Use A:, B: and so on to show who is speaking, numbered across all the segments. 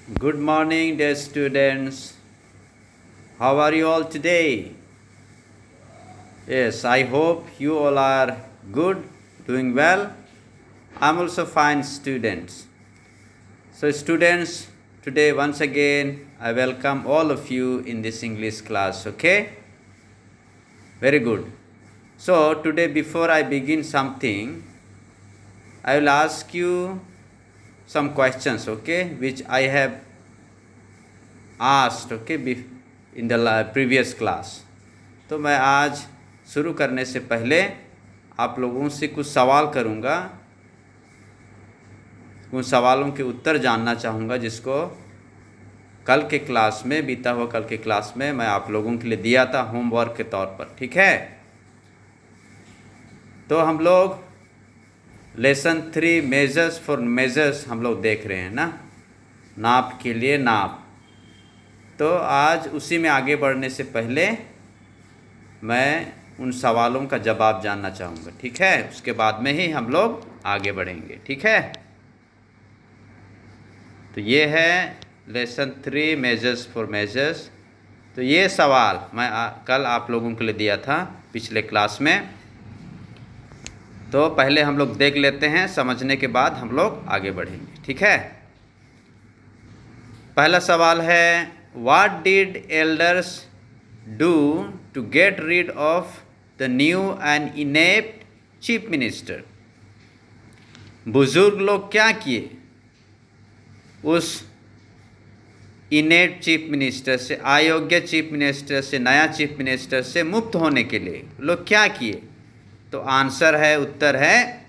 A: Good morning, dear students. How are you all today? Yes, I hope you all are good, doing well. I'm also fine, students. So, students, today once again I welcome all of you in this English class, okay? Very good. So, today before I begin something, I will ask you some questions, okay, which I have asked, okay, in the previous class. तो मैं आज शुरू करने से पहले आप लोगों से कुछ सवाल करूंगा, उन सवालों के उत्तर जानना चाहूँगा जिसको कल के क्लास में, बीता हुआ कल के क्लास में मैं आप लोगों के लिए दिया था होमवर्क के तौर पर। ठीक है, तो हम लोग लेसन 3 मेजर्स फॉर मेजर्स हम लोग देख रहे हैं ना, नाप के लिए नाप। तो आज उसी में आगे बढ़ने से पहले मैं उन सवालों का जवाब जानना चाहूँगा। ठीक है, उसके बाद में ही हम लोग आगे बढ़ेंगे। ठीक है, तो ये है लेसन 3 मेजर्स फॉर मेजर्स। तो ये सवाल मैं कल आप लोगों के लिए दिया था पिछले क्लास में। तो पहले हम लोग देख लेते हैं, समझने के बाद हम लोग आगे बढ़ेंगे। ठीक है, पहला सवाल है, what did elders do to get rid of the new and inept chief minister? बुजुर्ग लोग क्या किए उस इनेप्ट चीफ मिनिस्टर से, अयोग्य चीफ मिनिस्टर से, नया चीफ मिनिस्टर से मुक्त होने के लिए लोग क्या किए? तो आंसर है, उत्तर है,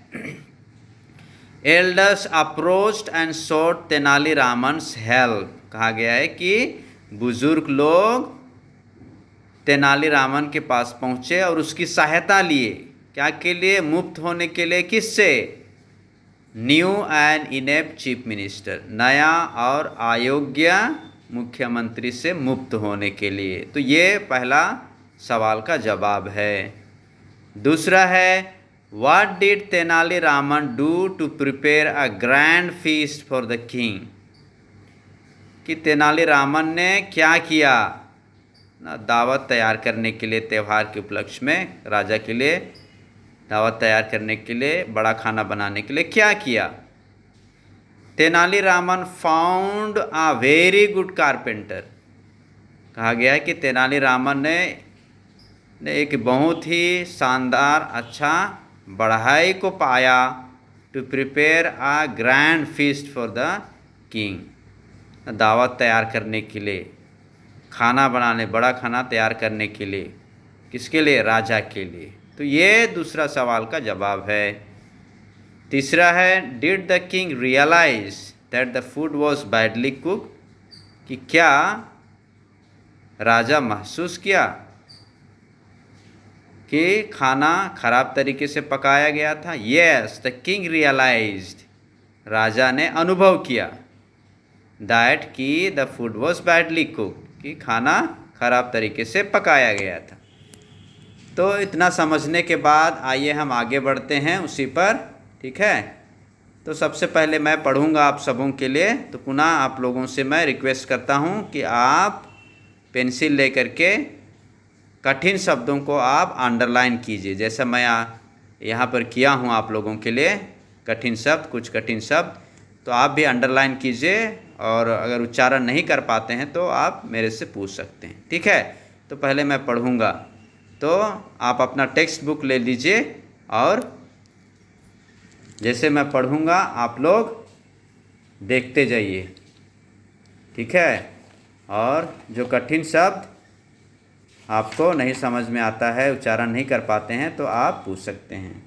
A: elders approached and sought Tenaliraman's help. कहा गया है कि बुजुर्ग लोग तेनालीरामन के पास पहुँचे और उसकी सहायता लिए। क्या के लिए? मुक्त होने के लिए। किससे? New and inept chief minister, नया और अयोग्य मुख्यमंत्री से मुक्त होने के लिए। तो ये पहला सवाल का जवाब है। दूसरा है, what did Tenaliraman do to prepare a grand feast for the king? कि तेनालीरामन ने क्या किया ना, दावत तैयार करने के लिए, त्यौहार के उपलक्ष्य में राजा के लिए दावत तैयार करने के लिए, बड़ा खाना बनाने के लिए क्या किया? Tenali Raman found a very good carpenter. कहा गया है कि तेनालीरामन ने एक बहुत ही शानदार, अच्छा बढ़ाई को पाया, to prepare a grand feast for the king, दावत तैयार करने के लिए, खाना बनाने, बड़ा खाना तैयार करने के लिए। किसके लिए? राजा के लिए। तो ये दूसरा सवाल का जवाब है। तीसरा है, did the king realize that the food was badly cook? कि क्या राजा महसूस किया कि खाना खराब तरीके से पकाया गया था? यस, द किंग रियलाइज्ड, राजा ने अनुभव किया, दैट कि the food was badly cook, कि खाना खराब तरीके से पकाया गया था। तो इतना समझने के बाद आइए हम आगे बढ़ते हैं उसी पर। ठीक है, तो सबसे पहले मैं पढ़ूंगा आप सबों के लिए। तो पुनः आप लोगों से मैं रिक्वेस्ट करता हूं कि आप पेंसिल लेकर के कठिन शब्दों को आप अंडरलाइन कीजिए, जैसा मैं यहाँ पर किया हूँ आप लोगों के लिए। कठिन शब्द, कुछ कठिन शब्द तो आप भी अंडरलाइन कीजिए, और अगर उच्चारण नहीं कर पाते हैं तो आप मेरे से पूछ सकते हैं। ठीक है, तो पहले मैं पढ़ूंगा, तो आप अपना टेक्स्ट बुक ले लीजिए, और जैसे मैं पढ़ूंगा आप लोग देखते जाइए। ठीक है, और जो कठिन शब्द आपको नहीं समझ में आता है, उच्चारण नहीं कर पाते हैं, तो आप पूछ सकते हैं।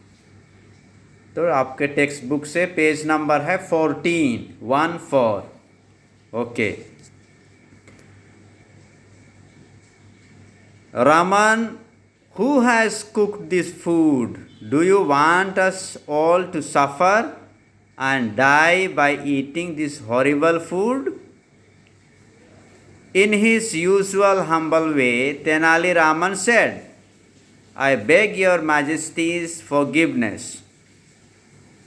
A: तो आपके टेक्स्ट बुक से पेज नंबर है 14। Okay. Raman, who has cooked this food? Do you want us all to suffer and die by eating this horrible food? In his usual humble way, Tenali Raman said, I beg your majesty's forgiveness.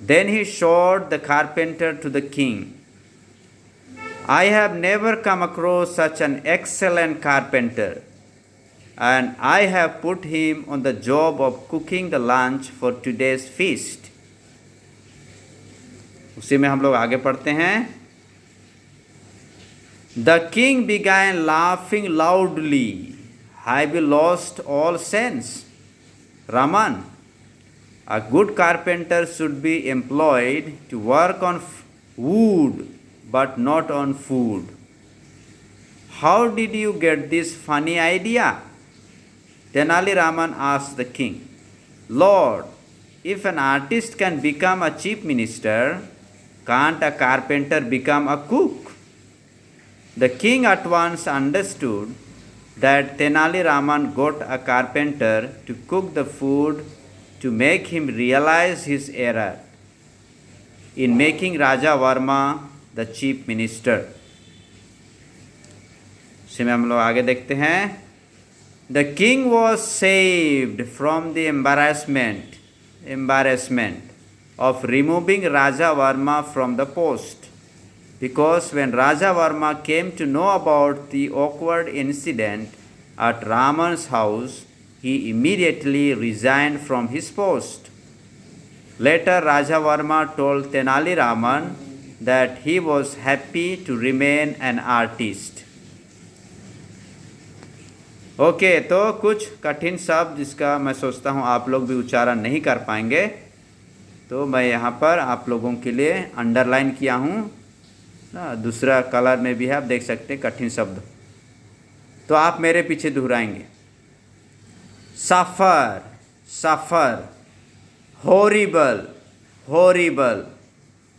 A: Then he showed the carpenter to the king. I have never come across such an excellent carpenter, and I have put him on the job of cooking the lunch for today's feast. उसी में हम लोग आगे पढ़ते हैं. The king began laughing loudly. Have you lost all sense? Raman, a good carpenter should be employed to work on wood but not on food. How did you get this funny idea? Tenali Raman asked the king. Lord, if an artist can become a chief minister, can't a carpenter become a cook? The king at once understood that Tenali Raman got a carpenter to cook the food to make him realize his error in making Raja Varma the chief minister. इसमें हम लोग आगे देखते हैं. The king was saved from the embarrassment of removing Raja Varma from the post, because when Raja Varma came to know about the awkward incident at Raman's house, he immediately resigned from his post. Later, Raja Varma told Tenali Raman that he was happy to remain an artist. Okay, तो कुछ कठिन शब्द जिसका मैं सोचता हूँ आप लोग भी उच्चारण नहीं कर पाएंगे, तो मैं यहाँ पर आप लोगों के लिए अंडरलाइन किया हूँ. दूसरा कलर में भी है, आप देख सकते हैं कठिन शब्द. तो आप मेरे पीछे दोहराएंगे. Suffer, suffer. Horrible, horrible.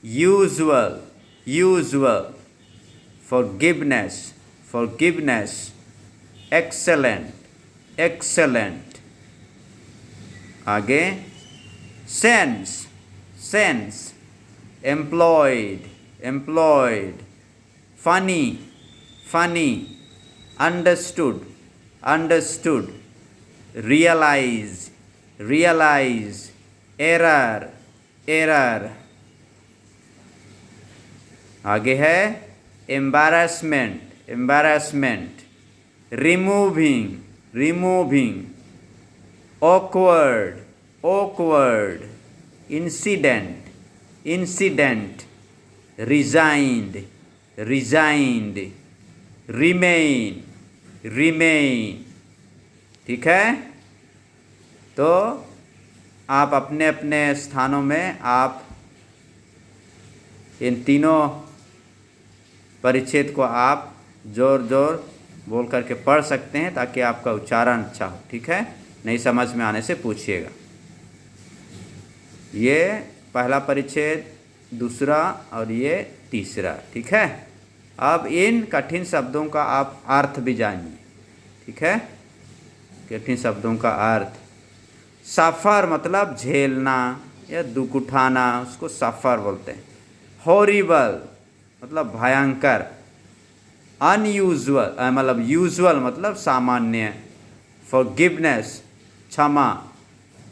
A: Usual, usual. Forgiveness, forgiveness. Excellent, excellent. आगे sense, sense. Employed, employed. Funny, funny. Understood, understood. Realize, realize. Error, error. आगे है embarrassment, embarrassment. Removing, removing. Awkward, awkward. Incident, incident. Resigned, resigned. Remain, remain. ठीक है. तो आप अपने अपने स्थानों में आप इन तीनों परिच्छेद को आप जोर जोर बोल करके पढ़ सकते हैं ताकि आपका उच्चारण अच्छा हो. ठीक है, नहीं समझ में आने से पूछिएगा. ये पहला परिच्छेद, दूसरा और ये तीसरा. ठीक है. अब इन कठिन शब्दों का आप अर्थ भी जानिए. ठीक है, कठिन शब्दों का अर्थ. सफ़र मतलब झेलना या दुख उठाना, उसको सफ़र बोलते हैं. हॉरिबल मतलब भयंकर. अनयूजुअल मतलब यूजुअल मतलब सामान्य. फॉरगिवनेस क्षमा.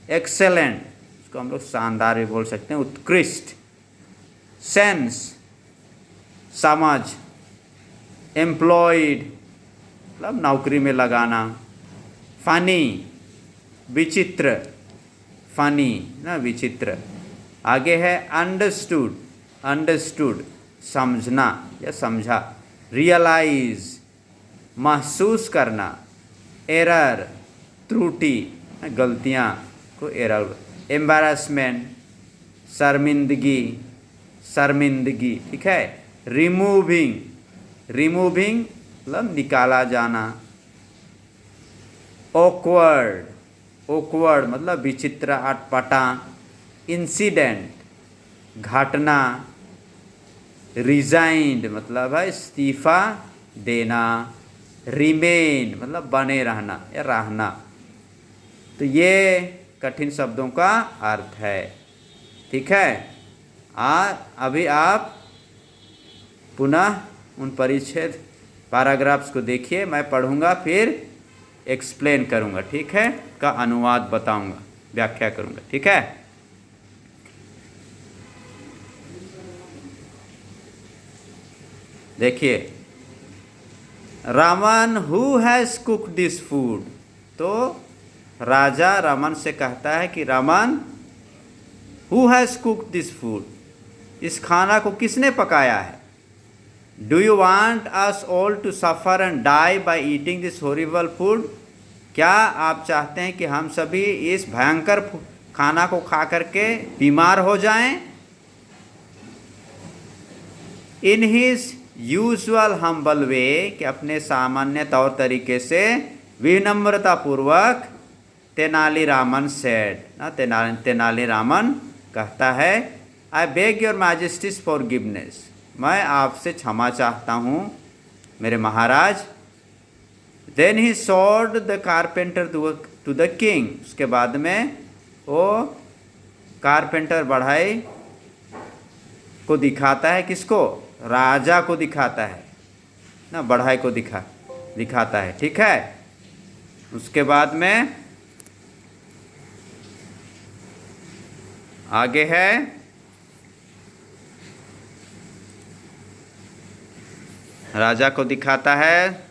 A: एक्सेलेंट उसको हम लोग शानदार भी बोल सकते हैं, उत्कृष्ट. सेंस समझ. एम्प्लॉयड मतलब नौकरी में लगाना. फनी विचित्र, फनी ना विचित्र. आगे है अंडरस्टूड, अंडरस्टूड समझना या समझा. रियलाइज महसूस करना. एरर त्रुटि गलतियाँ को एरर. एम्बैरेसमेंट शर्मिंदगी, शर्मिंदगी. ठीक है. रिमूविंग, रिमूविंग मतलब निकाला जाना. ऑकवर्ड, ऑकवर्ड मतलब विचित्र अटपटा. इंसिडेंट घटना. रिजाइंड मतलब है इस्तीफा देना. रिमेन मतलब बने रहना या रहना. तो ये कठिन शब्दों का अर्थ है. ठीक है. अभी आप पुनः उन परिच्छेद पैराग्राफ्स को देखिए. मैं पढ़ूंगा फिर एक्सप्लेन करूंगा. ठीक है, का अनुवाद बताऊंगा, व्याख्या करूंगा. ठीक है. देखिए, Raman who has cook this food. तो राजा रामन से कहता है कि Raman who has cook this food, इस खाना को किसने पकाया है। Do you want us all to suffer and die by eating this horrible food. क्या आप चाहते हैं कि हम सभी इस भयंकर खाना को खा करके बीमार हो जाएं। इन हिज यूजुअल हम्बल वे, कि अपने सामान्य तौर तरीके से विनम्रतापूर्वक तेनालीरामन सेड, ना तेनालीरामन कहता है, I beg your majesty's forgiveness, मैं आपसे क्षमा चाहता हूँ मेरे महाराज। Then he said the carpenter to the king, उसके बाद में वो कारपेंटर बढ़ाई को दिखाता है, किसको, राजा को दिखाता है ना, बढ़ाई को दिखाता है, ठीक है। उसके बाद में आगे है, राजा को दिखाता है,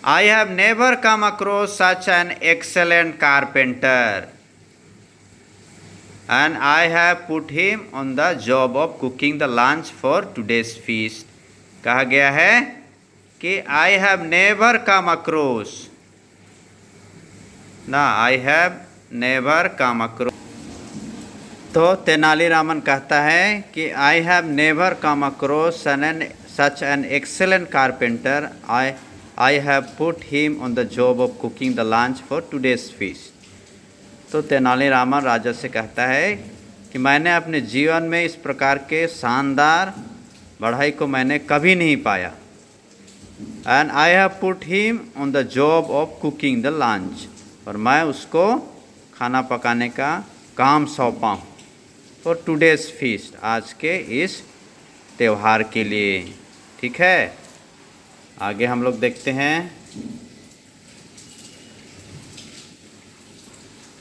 A: I have never come across such an excellent carpenter and I have put him on the job of cooking the lunch for today's feast। कहा गया है कि I have never come across, ना I have never come across। तो तेनालीरामन कहता है कि I have never come across such an excellent carpenter, I have put him on the job of cooking the lunch for today's feast। तो तेनालीरामन राजा से कहता है कि मैंने अपने जीवन में इस प्रकार के शानदार बढ़ाई को मैंने कभी नहीं पाया। And I have put him on the job of cooking the lunch, और मैं उसको खाना पकाने का काम सौंपा हूँ फॉर टुडेज फीस्ट, आज के इस त्यौहार के लिए, ठीक है। आगे हम लोग देखते हैं,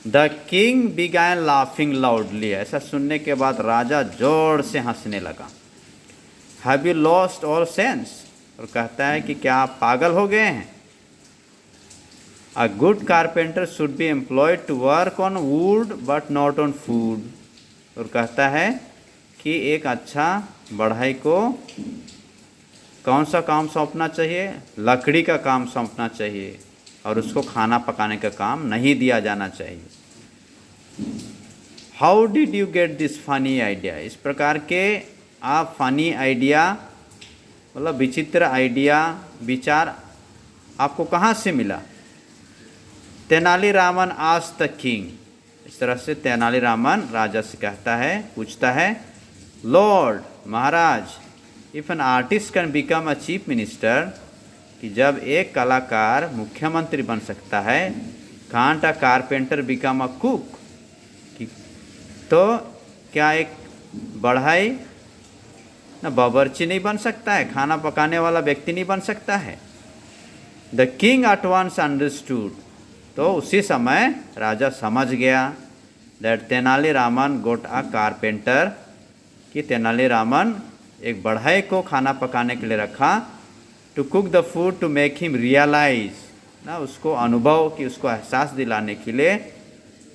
A: the king began laughing loudly. ऐसा सुनने के बाद राजा जोर से हंसने लगा। Have you lost all sense, और कहता है कि क्या आप पागल हो गए हैं। A good carpenter should be employed to work on wood but not on food, और कहता है कि एक अच्छा बढ़ई को कौन सा काम सौंपना चाहिए, लकड़ी का काम सौंपना चाहिए, और उसको खाना पकाने का काम नहीं दिया जाना चाहिए। How did you get this funny idea, इस प्रकार के आप फनी आइडिया, मतलब विचित्र आइडिया, विचार आपको कहाँ से मिला। तेनालीरामन आस्क्ड द किंग, इस तरह से तेनालीरामन राजा से कहता है, पूछता है, Lord, Maharaj, if an artist can become a chief minister, कि जब एक कलाकार मुख्यमंत्री बन सकता है, can't uh carpenter become a cook, तो क्या एक बढ़ई ना बावर्ची नहीं बन सकता है, खाना पकाने वाला व्यक्ति नहीं बन सकता है। The king at once understood, तो उसी समय राजा समझ गया that Tenaliraman got a carpenter, कि तेनालीरामन एक बढ़ई को खाना पकाने के लिए रखा, to cook the food to make him realize, ना उसको अनुभव, कि उसको एहसास दिलाने के लिए,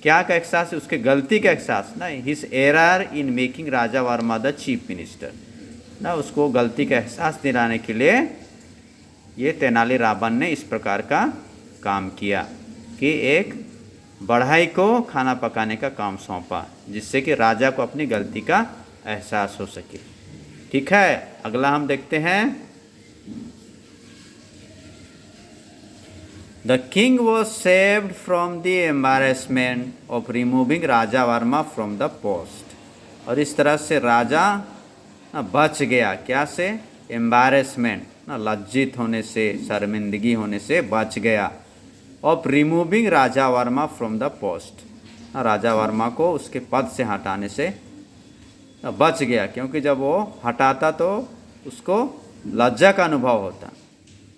A: क्या का एहसास, उसके गलती का एहसास, ना his error in making Raja Verma the chief minister, ना उसको गलती का एहसास दिलाने के लिए ये तेनालीरामन ने इस प्रकार का काम किया कि एक बढ़ई को खाना पकाने का काम सौंपा, जिससे कि राजा को अपनी गलती का एहसास हो सके, ठीक है। अगला हम देखते हैं, The king was saved from the embarrassment of removing Raja Verma from the post, और इस तरह से राजा बच गया, क्या से, एम्बारेसमेंट, ना लज्जित होने से, शर्मिंदगी होने से बच गया, of removing Raja Verma from the post, Raja Verma को उसके पद से हटाने से बच गया, क्योंकि जब वो हटाता तो उसको लज्जा का अनुभव होता।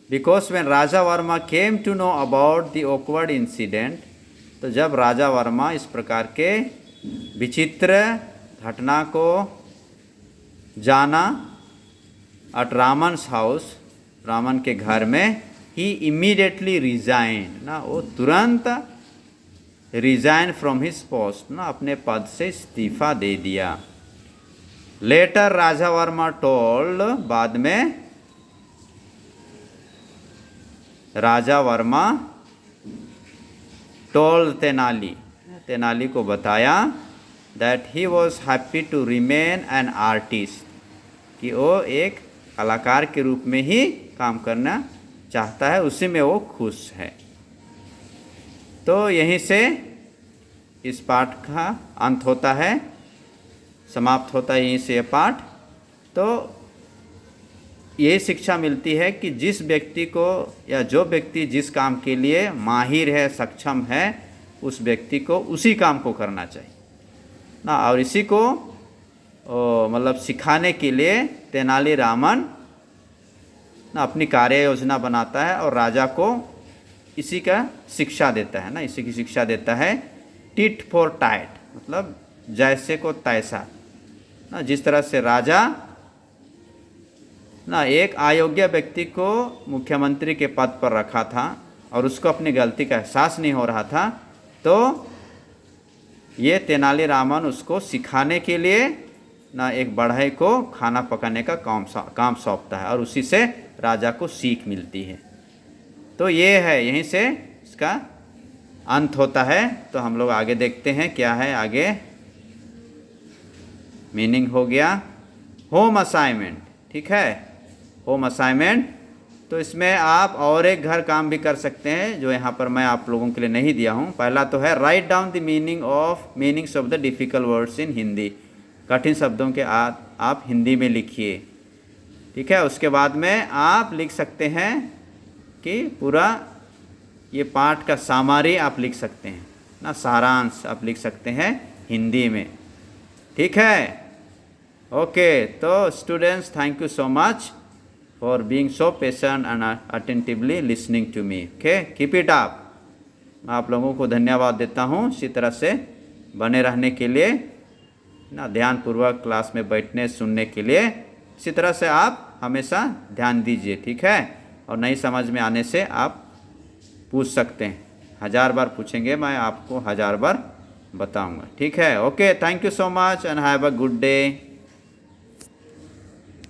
A: Because when Raja Varma came to know about the awkward incident, तो जब राजा वर्मा इस प्रकार के विचित्र घटना को जाना, एट रामन्स हाउस, रामन के घर में, ही इमीडिएटली रिजाइन ना, वो तुरंत रिजाइन फ्रॉम हिज पोस्ट ना, अपने पद से इस्तीफा दे दिया। लेटर राजा वर्मा टोल्ड, बाद में राजा वर्मा टोल्ड तेनाली, तेनाली को बताया that he was happy to remain an artist, कि वो एक कलाकार के रूप में ही काम करना चाहता है, उसी में वो खुश है। तो यहीं से इस पाठ का अंत होता है, समाप्त होता है यहीं से ये पाठ। तो ये शिक्षा मिलती है कि जिस व्यक्ति को या जो व्यक्ति जिस काम के लिए माहिर है, सक्षम है, उस व्यक्ति को उसी काम को करना चाहिए ना। और इसी को मतलब सिखाने के लिए तेनालीरामन ना अपनी कार्य योजना बनाता है और राजा को इसी का शिक्षा देता है ना, इसी की शिक्षा देता है। टिट फॉर टैट, मतलब जैसे को तैसा ना। जिस तरह से राजा ना एक अयोग्य व्यक्ति को मुख्यमंत्री के पद पर रखा था और उसको अपनी गलती का एहसास नहीं हो रहा था, तो ये तेनालीरामन उसको सिखाने के लिए ना एक बढ़ई को खाना पकाने का काम सौंपता है और उसी से राजा को सीख मिलती है। तो ये है, यहीं से इसका अंत होता है। तो हम लोग आगे देखते हैं क्या है आगे। मीनिंग हो गया होम असाइनमेंट, ठीक है, होम असाइनमेंट। तो इसमें आप और एक घर काम भी कर सकते हैं जो यहाँ पर मैं आप लोगों के लिए नहीं दिया हूँ। पहला तो है write down the meanings of the difficult words in Hindi, कठिन शब्दों के आप हिंदी में लिखिए, ठीक है। उसके बाद में आप लिख सकते हैं कि पूरा ये पाठ का सामारी आप लिख सकते हैं ना, सारांश आप लिख सकते हैं हिंदी में, ठीक है। ओके, तो students, thank you so much for being so patient and attentively listening to me. Okay, keep it up. मैं आप लोगों को धन्यवाद देता हूँ इसी तरह से बने रहने के लिए ना, ध्यानपूर्वक क्लास में बैठने सुनने के लिए। इसी तरह से आप हमेशा ध्यान दीजिए, ठीक है। और नहीं समझ में आने से आप पूछ सकते हैं, 1000 बार पूछेंगे, मैं आपको 1000 बार बताऊंगा, ठीक है। Okay, thank you so much and have a good day.